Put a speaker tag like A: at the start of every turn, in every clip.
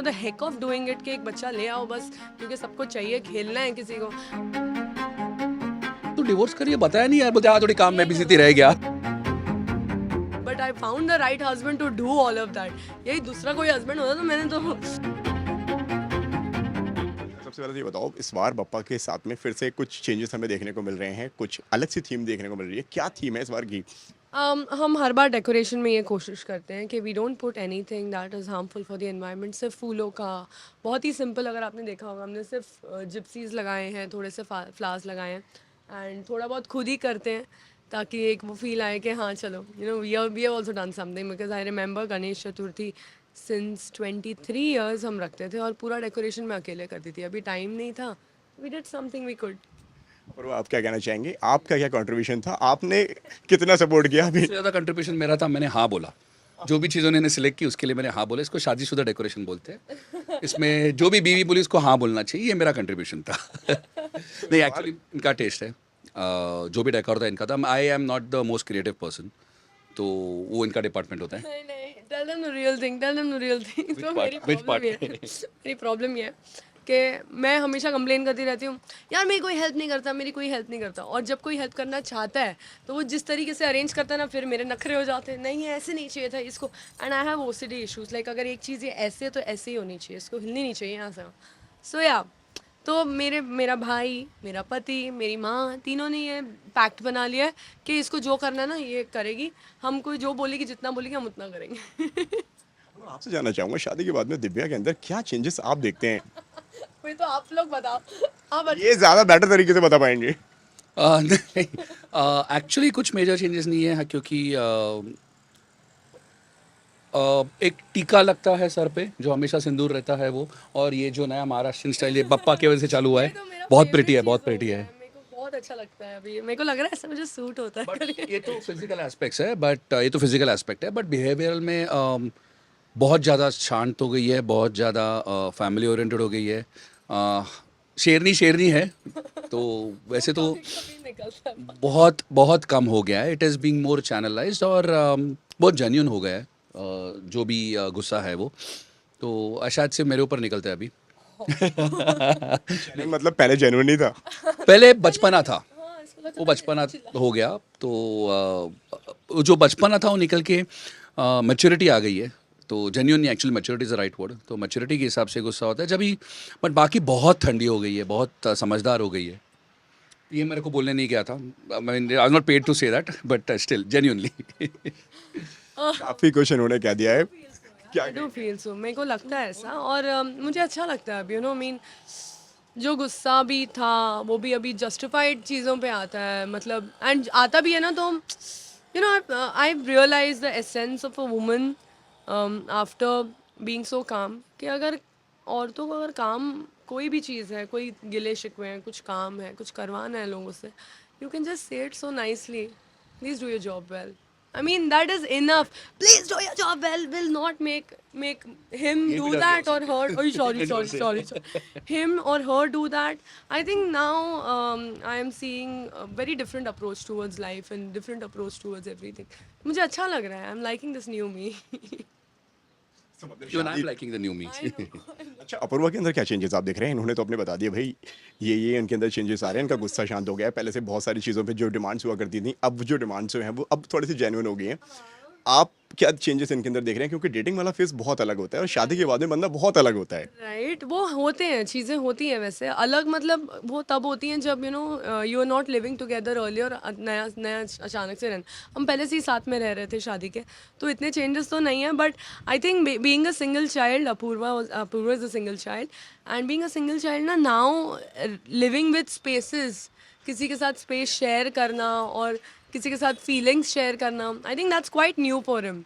A: For the heck of doing it कि एक बच्चा ले आओ बस क्योंकि सबको चाहिए, खेलना है किसी को।
B: तो डिवोर्स करिए, बताया नहीं यार, बोलते हाँ थोड़ी काम में बिजी थी रह गया।
A: But I found the right husband to do all of that. यही दूसरा कोई हस्बैंड होता तो मैंने तो
C: सबसे पहले ये बताओ, इस बार बप्पा के साथ में फिर से कुछ चेंजेस हमें देखने को मिल रहे हैं, कुछ अलग सी थीम देखने को मिल रही है। क्या थीम है इस बार की?
A: हम हर बार डेकोरेशन में ये कोशिश करते हैं कि we don't put anything that is harmful for the environment. सिर्फ फूलों का, बहुत ही सिंपल, अगर आपने देखा होगा हमने सिर्फ जिप्सीज लगाए हैं, थोड़े से फ्लावर्स लगाए हैं एंड थोड़ा बहुत खुद ही करते हैं ताकि एक वो फील आए कि हाँ चलो we have also done something. Because I remember Ganesh Chaturthi since 23 years हम रखते थे और पूरा डेकोरेशन मैं अकेले करती थी। अभी टाइम नहीं था, we did something we could.
C: और वो आप क्या कहना चाहेंगे, आपका क्या कंट्रीब्यूशन था, आपने कितना सपोर्ट किया अभी?
B: सबसे ज़्यादा कंट्रीब्यूशन मेरा था, मैंने हाँ बोला। जो भी चीज़ उन्होंने सिलेक्ट की उसके लिए मैंने हाँ बोला। इसको शादीशुदा डेकोरेशन बोलते हैं। इसमें जो भी बीवी बोली उसको हाँ बोलना चाहिए, ये मेरा कंट्रीब्यूशन था। नहीं, एक्चुअली इनका टेस्ट है। जो भी डेकोर था इनका था। I am not the most creative person, तो वो इनका डिपार्टमेंट होता है।
A: नहीं नहीं, tell them the real thing, tell them the real thing. तो मेरी
B: Which part?
A: प्रॉब्लम ये है, मेरी प्रॉब्लम ये है कि मैं हमेशा कंप्लेन करती रहती हूँ यार मेरी कोई हेल्प नहीं करता, मेरी कोई हेल्प नहीं करता। और जब कोई हेल्प करना चाहता है तो वो जिस तरीके से अरेंज करता है ना, फिर मेरे नखरे हो जाते हैं, नहीं ऐसे नहीं चाहिए था इसको। And I have OCD issues, like अगर एक चीज़ ये ऐसे है तो ऐसे ही होनी चाहिए, इसको हिलनी नहीं चाहिए यहाँ से। सो या तो मेरा भाई, मेरा पति, मेरी माँ, तीनों ने ये पैक्ट बना लिया है कि इसको जो करना है ना ये करेगी। हमको जो बोलेगी, जितना बोलेगी हम उतना करेंगे।
C: और आपसे जानना चाहूंगा, शादी के बाद में दिव्या के अंदर क्या चेंजेस आप देखते हैं?
A: वही तो आप लोग बताओ, आप
C: ये ज़्यादा बेटर तरीके से बता पाएंगे।
B: नहीं, एक्चुअली कुछ मेजर चेंजेस नहीं है क्योंकि एक टीका लगता है सर पे जो हमेशा सिंदूर रहता है वो, और ये जो नया महाराष्ट्रियन स्टाइल ये बप्पा की वजह से चालू हुआ
A: ये
B: है।
A: तो मेरा
B: बहुत
A: favorite
B: प्रिटी है,
A: चीज़
B: बहुत
A: हो
B: प्रिटी
A: गया
B: है।
A: मेरे को बहुत अच्छा लगता है। अभी मेरे को लग रहा है ऐसा मुझे सूट होता है करके।
B: ये तो फिजिकल एस्पेक्ट्स है, बट ये तो फिजिकल एस्पेक्ट है, बट बिहेवियरल में बहुत ज़्यादा शांत हो गई है, बहुत ज़्यादा फैमिली ओरिएंटेड हो गई है। शेरनी शेरनी है तो वैसे तो
A: कभी कभी निकलता है।
B: बहुत बहुत कम हो गया है। It is being more channelised और बहुत जेन्यून हो गया है। जो भी गुस्सा है वो तो शायद से मेरे ऊपर निकलता है अभी।
C: नहीं, मतलब पहले जेन्युइन नहीं था।
B: पहले बचपना था,
A: हाँ, इसको लगता
B: वो
A: है
B: बचपना हो गया तो जो बचपना था वो निकल के मैच्योरिटी आ गई है। तो जेन्यून नहीं, actually maturity is the right word. तो मैच्योरिटी के हिसाब से गुस्सा होता है जब ही। बट बाकी बहुत ठंडी हो गई है, बहुत समझदार हो गई है। ये मेरे को बोलने नहीं गया था, I am not paid to say that, but still genuinely.
C: काफ़ी कुछ उन्होंने कह दिया है। क्या
A: आई डू फील सो, मेरे को लगता है ऐसा। और मुझे अच्छा लगता है अभी मीन जो गुस्सा भी था वो भी अभी जस्टिफाइड चीज़ों पे आता है, मतलब एंड आता भी है ना तो I realise the essence of a woman after being so calm कि अगर औरतों को अगर काम कोई भी चीज़ है, कोई गिले शिकवे हैं, कुछ काम है, कुछ करवाना है लोगों से, you can just say it so nicely, please do your job well. I mean that is enough. Please do your job well. Will not make him
B: ये भी
A: do
B: डर
A: that
B: गया
A: or her. Oh, sorry,
B: उससे।
A: sorry, sorry, sorry. Him or her do that. I think now I am seeing a very different approach towards life and different approach towards everything. मुझे अच्छा लग रहा है. I'm liking this new me.
B: Even I'm liking the new me.
A: I know.
C: अच्छा, अपूर्वा के अंदर क्या changes आप देख रहे हैं? इन्होंने तो अपने बता दिया भाई, ये उनके अंदर चेंजेस आ रहे हैं, इनका गुस्सा शांत हो गया है। पहले से बहुत सारी चीज़ों पे जो डिमांड्स हुआ करती थी, अब जो डिमांड्स हैं वो अब थोड़ी सी जेन्युइन हो गई हैं। आप क्या चेंजेस इनके अंदर देख रहे हैं? क्योंकि डेटिंग वाला फेज़ बहुत अलग होता है और शादी के बाद में बंदा बहुत अलग होता है।
A: राइट, वो होते हैं, चीज़ें होती हैं वैसे अलग, मतलब वो तब होती हैं जब you are not living together earlier, नया नया अचानक से रहना। हम पहले से ही साथ में रह रहे थे शादी के, तो इतने चेंजेस तो नहीं है। But I think being a single child, Apoorva is a single child and being a single child ना, नाउ लिविंग विद स्पेसेस, किसी के साथ स्पेस शेयर करना और किसी के साथ फीलिंग्स शेयर करना, I think that's quite new for him.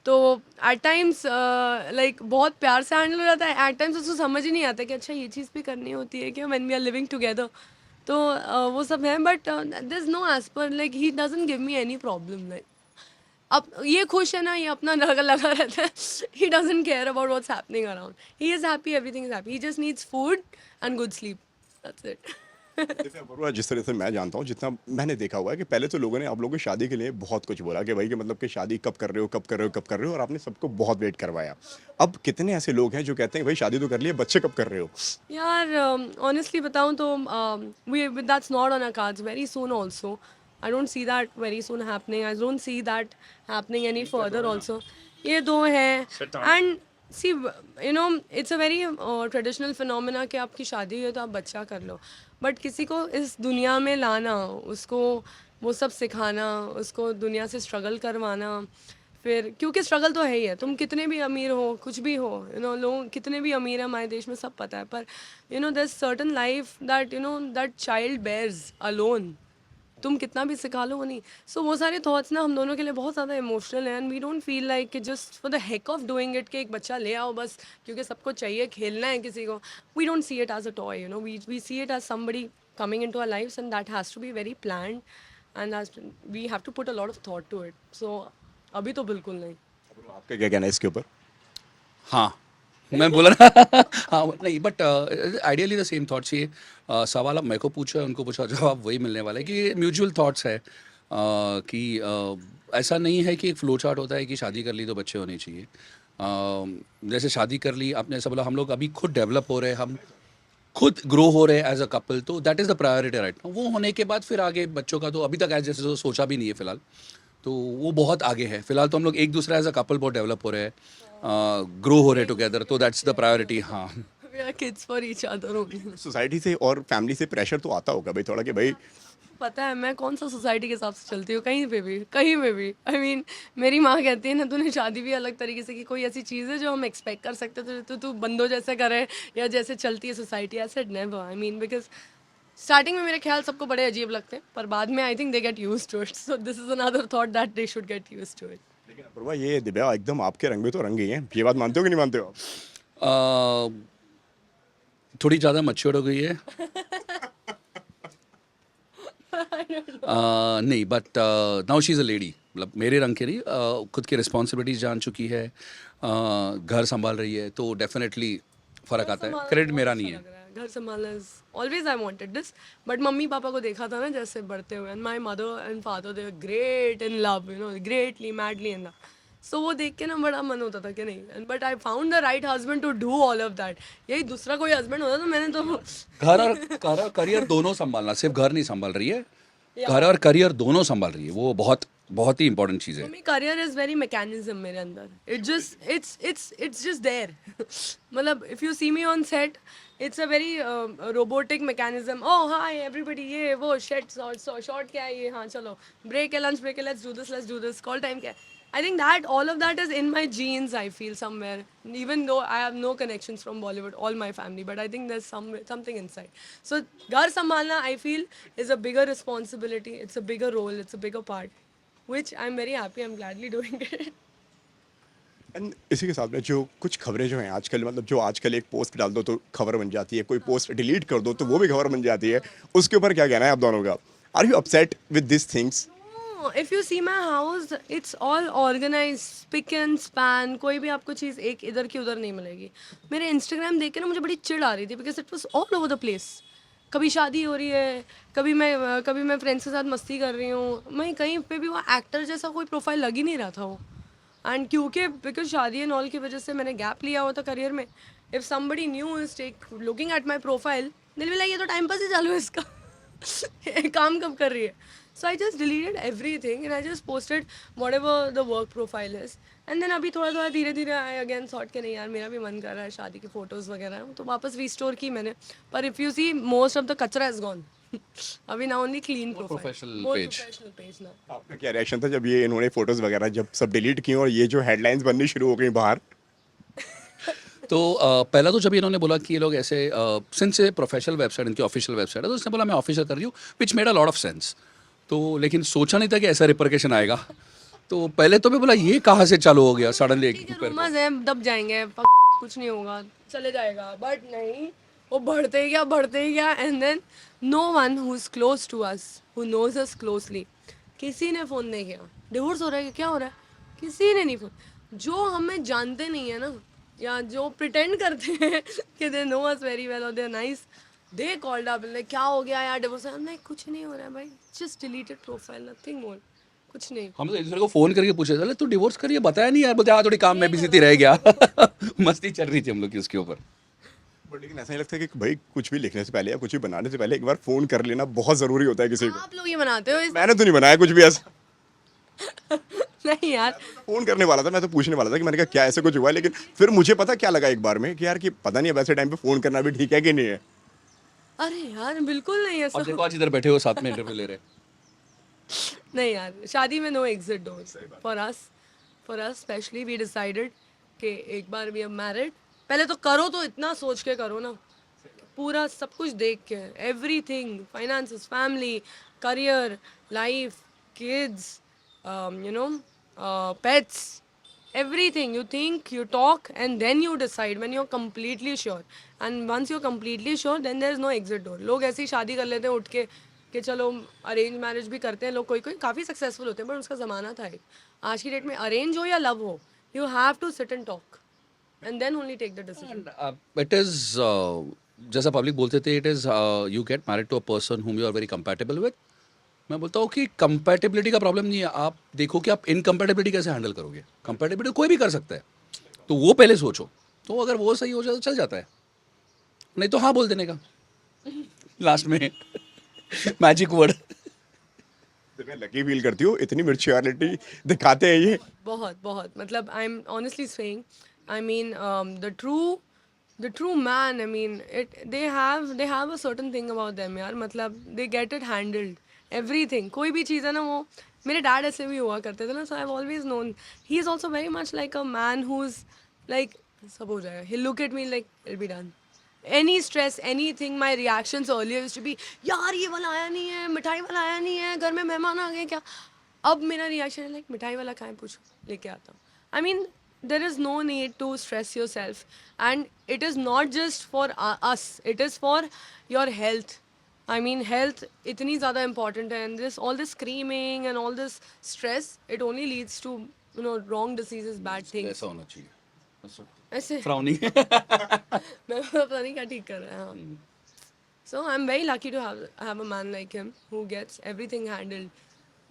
A: तो एट टाइम्स लाइक बहुत प्यार से हैंडल हो जाता है, एट टाइम्स उसको समझ ही नहीं आता कि अच्छा ये चीज़ भी करनी होती है क्या when we are living together. तो वो सब है, but there is no age par, like he doesn't give me any problem. Like अब ये खुश है ना, ये अपना लगा लगा रहता है, he doesn't care about what's happening around, he is happy, everything is happy, he just needs food and good sleep, that's it.
C: जैसे अपूर्वा, जिस तरह से मैं जानता हूँ, जितना मैंने देखा हुआ है कि पहले तो लोगों ने आप लोगों की शादी के लिए बहुत कुछ बोला कि भाई कि मतलब कि शादी कब कर रहे हो, कब कर रहे हो, कब कर रहे हो, और आपने सबको बहुत वेट करवाया। अब कितने ऐसे लोग हैं जो कहते हैं भाई शादी तो कर ली है, बच्चे कब कर रहे हो?
A: यार ऑनेस्टली बताऊं तो we that's not on our cards very soon also. I don't see that very soon happening. I don't see that happening any further also. ये दो है. And see you know it's a very traditional phenomena कि आपकी शादी हुई है तो आप बच्चा कर लो. बट किसी को इस दुनिया में लाना, उसको वो सब सिखाना, उसको दुनिया से स्ट्रगल करवाना, फिर क्योंकि स्ट्रगल तो है ही है. तुम कितने भी अमीर हो, कुछ भी हो, लोग कितने भी अमीर हैं हमारे देश में, सब पता है. पर there certain life that that child bears alone. तुम कितना भी सिखा लो वो नहीं. सो वो सारे थॉट्स ना हम दोनों के लिए बहुत ज़्यादा इमोशनल हैं. And we don't feel like कि just for the heck of doing it कि एक बच्चा ले आओ बस क्योंकि सबको चाहिए, खेलना है किसी को. We don't see it as a toy. We see it as somebody coming into our lives, and that has to be very planned, and we have to put a lot of thought to it. So अभी तो बिल्कुल नहीं.
C: अपूर्वा, आपका क्या कहना है इसके ऊपर?
B: हाँ, मैं बोला ना हाँ नहीं, but ideally the same thoughts. ये सवाल आप मेरे को पूछो है, उनको पूछो, जवाब वही मिलने वाला है कि म्यूचुअल थॉट्स है. कि ऐसा नहीं है कि एक फ्लो चार्ट होता है कि शादी कर ली तो बच्चे होने चाहिए. जैसे शादी कर ली, आपने ऐसा बोला, हम लोग अभी खुद डेवलप हो रहे हैं, हम खुद ग्रो हो रहे हैं एज अ कपल, तो that is the priority right now. वो होने के बाद फिर आगे बच्चों का तो अभी तक एज जैसे तो सोचा भी नहीं है फिलहाल. तो वो बहुत आगे है. फिलहाल तो हम लोग एक दूसरा एज अ कपल बहुत डेवलप हो रहे हैं, ग्रो हो रहे टुगेदर, तो दैट्स द प्रायोरिटी. हाँ,
A: We are kids for each other only.
C: Society से और फैमिली से प्रेशर तो आता होगा भाई थोड़ा कि भाई
A: पता है मैं कौन सा सोसाइटी के हिसाब से चलती हूँ, कहीं पे भी, कहीं पे भी. आई मीन मेरी माँ कहती है ना, तूने शादी भी अलग तरीके से की, कोई ऐसी चीज़ है जो हम एक्सपेक्ट कर सकते थे तो तू बंदों जैसे करे या जैसे चलती है society. I said never. I mean because starting में मेरे ख्याल सबको बड़े अजीब लगते हैं, पर बाद में I think they get use to it. So this is another thought that they should get use to it.
C: लेकिन अपूर्वा, ये दिव्या एकदम आपके रंग में तो रंग गई है, ये बात मानते हो कि नहीं मानते हो आप?
B: थोड़ी ज़्यादा मच्योर हो गई है. नहीं, but now she is a lady. मतलब मेरे रंग के नहीं, खुद की रिस्पॉन्सिबिलिटीज जान चुकी है, घर संभाल रही है, तो डेफिनेटली फ़र्क आता है. क्रेडिट मेरा नहीं है.
A: घर संभालना is always I wanted this. But mummy papa को देखा था ना जैसे बढ़ते हुए, and my mother and father they were great in love, greatly madly in love. So वो देख के ना बड़ा मन होता था कि नहीं. But I found the right husband to do all of that. यही दूसरा कोई हस्बैंड होता तो मैंने तो
B: घर और करियर दोनों संभालना, सिर्फ घर नहीं संभाल रही है, घर और करियर दोनों संभाल रही है. वो बहुत बहुत ही इंपॉर्टेंट चीज़ है.
A: For me, career is very mechanism मेरे अंदर. It's just there. मतलब if you see me on set, it's a very robotic mechanism. Oh hi everybody, ये वो short क्या है ये, हाँ चलो break है, lunch break है, let's do this, call time क्या है. I think that all of that is in my genes. I feel somewhere, even though I have no connections from Bollywood, all my family, but I think there's something inside. So घर संभालना I feel is a bigger responsibility. It's a bigger role. It's a bigger part. Which I'm very happy, I'm gladly doing it.
C: And इसी के साथ में जो कुछ खबरें जो हैं आजकल, मतलब जो आजकल एक पोस्ट डाल दो तो खबर बन जाती है, कोई पोस्ट डिलीट कर दो तो वो भी खबर बन जाती है, उसके ऊपर क्या कहना है आप दोनों का? Are you upset with this things?
A: No, if you see my house, it's all organized, spick and span. कोई भी आपको चीज़ एक इधर की उधर नहीं मिलेगी. मेरे इंस्टाग्राम देख के ना मुझे बड़ी चिढ़ आ रही थी, because it was all over the place. कभी शादी हो रही है, कभी मैं फ्रेंड्स के साथ मस्ती कर रही हूँ, मैं कहीं पे भी वो एक्टर जैसा कोई प्रोफाइल लग ही नहीं रहा था वो. एंड क्योंकि बिकॉज शादी एंड ऑल की वजह से मैंने गैप लिया हुआ था करियर में. If somebody new is take looking at my profile, दिल भी लाइक ये तो टाइम पास ही चालू है इसका. काम कब कर रही है. So I just deleted everything and I just posted whatever the work profile is. And then अभी थोड़ा धीरे धीरे I again thought कि नहीं यार मेरा भी मन कर रहा है शादी की फोटोज वगैरह, तो वापस रिस्टोर की मैंने. पर if you see most of the कचरा is gone. अभी now only clean profile.
B: professional page.
A: Professional page now.
C: आपका क्या रिएक्शन था जब ये इन्होंने फोटोज वगैरह जब सब डिलीट किए और ये जो हेडलाइंस बननी शुरू हो गई बाहर?
B: तो पहला तो जब इन्होंने बोला कि ये लोग ऐसे सिंस ये प्रोफेशनल वेबसाइट, इनकी ऑफिशियल वेबसाइट है, तो उसने बोला मैं ऑफिशियल कर रही हूँ, which made a lot of sense. तो लेकिन सोचा नहीं था कि ऐसा रिपरकेशन आएगा. तो पहले तो मैं बोला ये कहाँ से चालू हो गया सडनली एक
A: ठीक है,
B: पैर पे.
A: रूमर्स हैं, दब जाएंगे, कुछ नहीं होगा, चले जाएगा. बट नहीं, वो बढ़ते ही गया. And then no one who is close to us, who knows us closely, किसी ने फ़ोन नहीं किया. डिवोर्स हो रहा है, क्या हो रहा है, किसी ने नहीं फ़ोन. जो हमें जानते नहीं है ना, या जो प्रिटेंड करते हैं कि they know us very well और they are nice, they called up like क्या हो गया यार डिवोर्स, आई एम लाइक कुछ नहीं हो रहा है भाई, just deleted profile, nothing more, कुछ नहीं.
B: हम तो एक दूसरे को फोन करके पूछे चले तू डिवोर्स करिए, बताया नहीं यार, बोलते हाँ थोड़ी काम में बिजी थी रह गया. मस्ती चल रही थी हम लोग की उसके ऊपर.
C: बट लेकिन ऐसा नहीं लगता कि भाई कुछ भी लिखने से पहले या कुछ भी बनाने से पहले एक बार फोन कर लेना बहुत जरूरी होता है किसी को?
A: आप लोग ये बनाते हो
C: मैंने तो नहीं बनाया कुछ भी ऐसा.
A: नहीं यार,
C: फोन करने वाला था, मैं तो पूछने वाला था कि मैंने कहा क्या ऐसा कुछ हुआ है, लेकिन फिर मुझे पता क्या लगा एक बार में कि यार कि पता नहीं अब ऐसे टाइम पे फोन करना भी ठीक है कि नहीं है.
A: अरे यार बिल्कुल नहीं
B: और
A: ऐसा.
B: देखो आज इधर बैठे हो साथ में इंटरव्यू ले रहे.
A: नहीं यार, शादी में no exit doors for us specially. We decided कि एक बार वी आर मैरिड, पहले तो करो तो इतना सोच के करो ना, पूरा सब कुछ देख के, everything, finances, family, career, life, kids, you know, pets, everything. You think, you talk, and then you decide when you're completely sure. And once you're completely sure, then there's no exit door. लोग ऐसी शादी कर लेते हैं उठ के कि चलो अरेंज मैरिज भी करते हैं लोग, कोई कोई काफ़ी सक्सेसफुल होते हैं, बट उसका ज़माना था एक. आज की डेट में अरेंज हो या लव हो, you have to sit and talk and then only take the decision.
B: It is जैसा पब्लिक बोलते थे, it is you get married to a person whom you are very compatible with. मैं बोलता हूँ कि कंपैटिबिलिटी का problem नहीं है, आप देखो कि आप इनकम्पैटिबिलिटी कैसे हैंडल करोगे. कंपैटिबिलिटी कोई भी कर सकता है, तो वो पहले सोचो. तो अगर वो सही हो जाए तो चल जाता है, नहीं तो हाँ बोल देने का लास्ट में. Magic word.
C: तो मैं लकी फील करती हूँ, इतनी मैच्योरिटी दिखाते हैं ये.
A: बहुत बहुत मतलब I am honestly saying, I mean the true man, I mean it, they have a certain thing about them यार, मतलब they get it handled everything. कोई भी चीज़ है ना, वो मेरे डैड ऐसे भी हुआ करते थे ना, so I have always known he is also very much like a man who is like सब हो जाएगा, he look at me like it be done. Any stress, anything, my reactions earlier used to be यार ये वाला आया नहीं है, मिठाई वाला आया नहीं है, घर में मेहमान आ गए क्या. अब मेरा रिएक्शन है लाइक मिठाई वाला कहाँ है, पूछो लेके आता हूँ. I mean there is no need to stress yourself, and it is not just for us, it is for your health. I mean health इतनी ज़्यादा important है, and this all this screaming and all this stress, it only leads to, you know, wrong diseases, bad things.
B: ऐसा होना चाहिए.
A: ऐसे
B: frowning.
A: मैं पता नहीं क्या ठीक कर रहा है. हाँ. So I'm very lucky to have a man like him who gets everything handled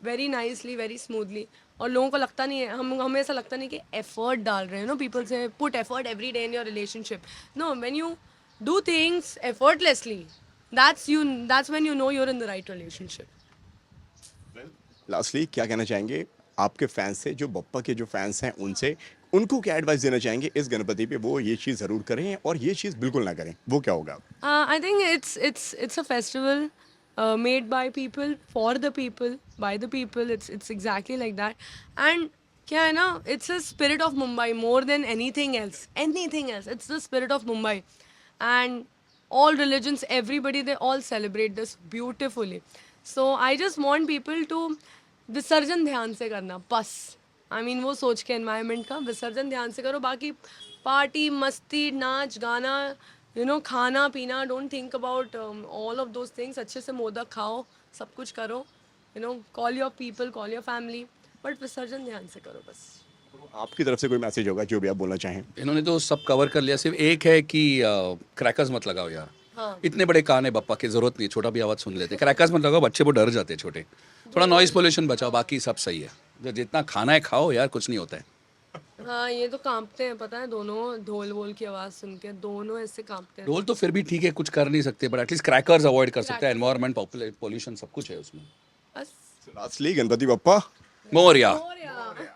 A: very nicely, very smoothly. और लोगों को लगता नहीं है, हमें ऐसा लगता नहीं कि एफर्ट डाल रहे हैं. No, people say put effort every day in your relationship. No, when you do things effortlessly, that's when you know you're in the right relationship.
C: Lastly क्या कहना चाहेंगे आपके फैंस से, जो बप्पा के जो फैंस हैं उनसे, उनको क्या एडवाइस देना चाहेंगे इस गणपति पे, वो ये चीज़ ज़रूर करें और ये चीज़ बिल्कुल ना करें, वो क्या होगा?
A: I think it's a festival made by people for the people by the people. It's exactly like that. And क्या है ना, it's a spirit of Mumbai more than anything else. Anything else. It's the spirit of Mumbai. And all religions, everybody, they all celebrate this beautifully. So I just want people to विसर्जन ध्यान से करना बस. I mean वो सोच के environment का विसर्जन ध्यान से करो, बाकी पार्टी, मस्ती, नाच गाना, यू नो, खाना पीना, don't think about all of those things. अच्छे से मोदक खाओ, सब कुछ करो, you know, call your people, call your family, but विसर्जन ध्यान से करो बस.
C: आपकी तरफ से कोई मैसेज होगा जो भी आप बोलना चाहें?
B: इन्होंने तो सब कवर कर लिया, सिर्फ एक है कि क्रैकर्स मत लगाओ यार.
A: हाँ.
B: इतने बड़े कान है बप्पा की, जरूरत नहीं, छोटा भी आवाज़ सुन लेते. क्रैकर्स मत लगाओ, बच्चे वो डर जाते हैं छोटे. थोड़ा नॉइस पोल्यूशन बचाओ, बाकी सब सही है. जितना खाना है खाओ यार, कुछ नहीं होता है.
A: हाँ, ये तो कांपते हैं, पता है, दोनों ढोल वोल की आवाज़ सुन के दोनों ऐसे कांपते हैं.
B: ढोल तो फिर भी ठीक है, कुछ कर नहीं सकते, बट एटलीस्ट क्रैकर्स अवॉइड कर सकते हैं. एनवायरनमेंट, पोल्यूशन सब कुछ है उसमें.
A: बस.
C: लास्टली गणपति बप्पा
B: मोरिया.
A: और यार